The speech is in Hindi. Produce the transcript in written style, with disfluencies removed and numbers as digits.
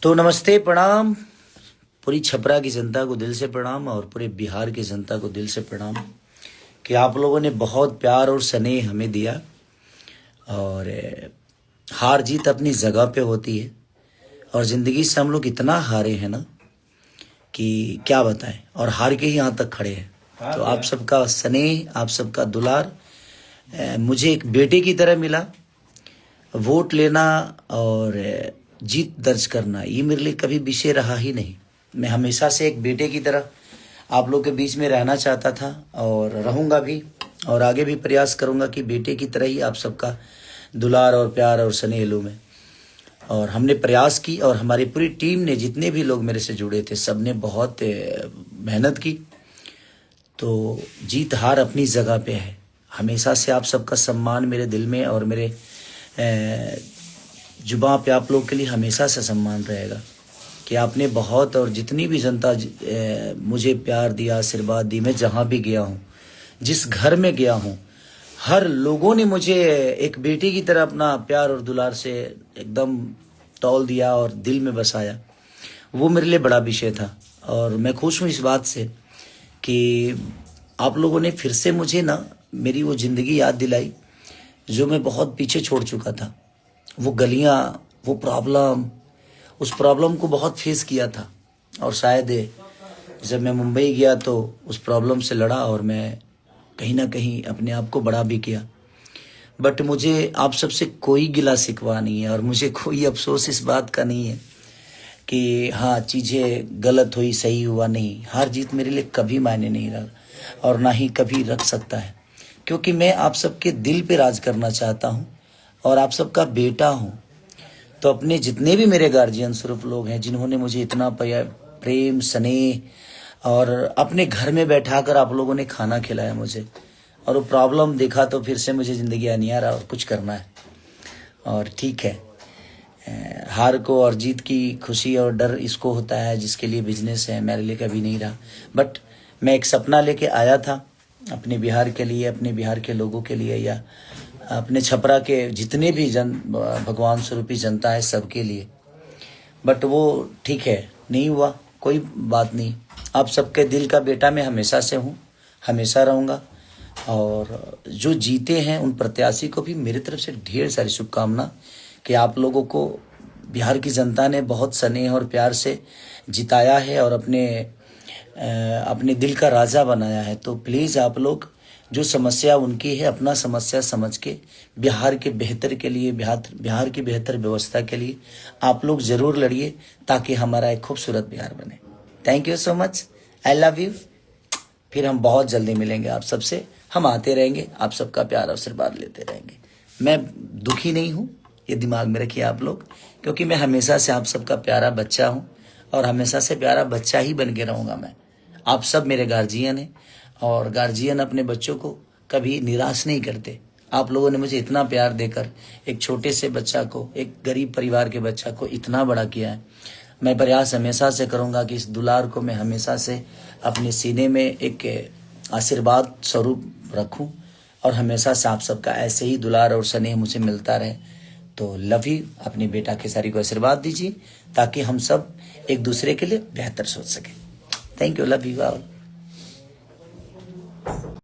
तो नमस्ते, प्रणाम। पूरी छपरा की जनता को दिल से प्रणाम और पूरे बिहार की जनता को दिल से प्रणाम कि आप लोगों ने बहुत प्यार और स्नेह हमें दिया। और हार जीत अपनी जगह पे होती है और ज़िंदगी से हम लोग इतना हारे हैं ना कि क्या बताएं, और हार के ही यहाँ तक खड़े हैं। तो आप सबका स्नेह, आप सबका दुलार मुझे एक बेटे की तरह मिला। वोट लेना और जीत दर्ज करना ये मेरे लिए कभी विषय रहा ही नहीं। मैं हमेशा से एक बेटे की तरह आप लोग के बीच में रहना चाहता था और रहूँगा भी, और आगे भी प्रयास करूँगा कि बेटे की तरह ही आप सबका दुलार और प्यार और स्नेह लूँ मैं। और हमने प्रयास की और हमारी पूरी टीम ने, जितने भी लोग मेरे से जुड़े थे, सब ने बहुत मेहनत की। तो जीत हार अपनी जगह पे है। हमेशा से आप सबका सम्मान मेरे दिल में और मेरे जुबां पे आप लोग के लिए हमेशा से सम्मान रहेगा कि आपने बहुत, और जितनी भी जनता मुझे प्यार दिया, आशीर्वाद दी, मैं जहाँ भी गया हूँ, जिस घर में गया हूँ, हर लोगों ने मुझे एक बेटी की तरह अपना प्यार और दुलार से एकदम तौल दिया और दिल में बसाया। वो मेरे लिए बड़ा विषय था और मैं खुश हूँ इस बात से कि आप लोगों ने फिर से मुझे ना मेरी वो ज़िंदगी याद दिलाई जो मैं बहुत पीछे छोड़ चुका था। वो गलियाँ, वो प्रॉब्लम, उस प्रॉब्लम को बहुत फेस किया था और शायद जब मैं मुंबई गया तो उस प्रॉब्लम से लड़ा और मैं कहीं ना कहीं अपने आप को बड़ा भी किया। बट मुझे आप सबसे कोई गिला शिकवा नहीं है और मुझे कोई अफसोस इस बात का नहीं है कि हाँ चीज़ें गलत हुई, सही हुआ, नहीं। हार जीत मेरे लिए कभी मायने नहीं रहा और ना ही कभी रख सकता है, क्योंकि मैं आप सबके दिल पे राज करना चाहता हूँ और आप सबका बेटा हूँ। तो अपने जितने भी मेरे गार्जियन स्वरूप लोग हैं, जिन्होंने मुझे इतना प्रेम, स्नेह और अपने घर में बैठाकर आप लोगों ने खाना खिलाया मुझे, और वो प्रॉब्लम देखा तो फिर से मुझे ज़िंदगी आनी आ रहा और कुछ करना है। और ठीक है, हार को और जीत की खुशी और डर इसको होता है जिसके लिए बिजनेस है, मेरे लिए कभी नहीं रहा। बट मैं एक सपना लेके आया था अपने बिहार के लिए, अपने बिहार के लोगों के लिए, या अपने छपरा के जितने भी भगवान स्वरूपी जनता है सबके लिए। बट वो ठीक है, नहीं हुआ, कोई बात नहीं। आप सबके दिल का बेटा मैं हमेशा से हूँ, हमेशा रहूँगा। और जो जीते हैं उन प्रत्याशी को भी मेरी तरफ से ढेर सारी शुभकामना कि आप लोगों को बिहार की जनता ने बहुत स्नेह और प्यार से जिताया है और अपने दिल का राजा बनाया है। तो प्लीज़ आप लोग, जो समस्या उनकी है, अपना समस्या समझ के बिहार के बेहतर के लिए, बिहार की बेहतर व्यवस्था के लिए आप लोग ज़रूर लड़िए ताकि हमारा एक खूबसूरत बिहार बने। Thank you so much, I love you. फिर हम बहुत जल्दी मिलेंगे आप सबसे, हम आते रहेंगे, आप सबका प्यार आशीर्वाद लेते रहेंगे। मैं दुखी नहीं हूँ, ये दिमाग में रखिए आप लोग, क्योंकि मैं हमेशा से आप सबका प्यारा बच्चा हूँ और हमेशा से प्यारा बच्चा ही बन के रहूँगा मैं। आप सब मेरे गार्जियन हैं और गार्जियन अपने बच्चों को कभी निराश नहीं करते। आप लोगों ने मुझे इतना प्यार देकर एक छोटे से बच्चा को, एक गरीब परिवार के बच्चा को इतना बड़ा किया है। मैं प्रयास हमेशा से करूँगा कि इस दुलार को मैं हमेशा से अपने सीने में एक आशीर्वाद स्वरूप रखूँ और हमेशा से आप सबका ऐसे ही दुलार और स्नेह मुझे मिलता रहे। तो लव यू। अपने बेटा खेसारी को आशीर्वाद दीजिए ताकि हम सब एक दूसरे के लिए बेहतर सोच सकें। Thank you, love you all.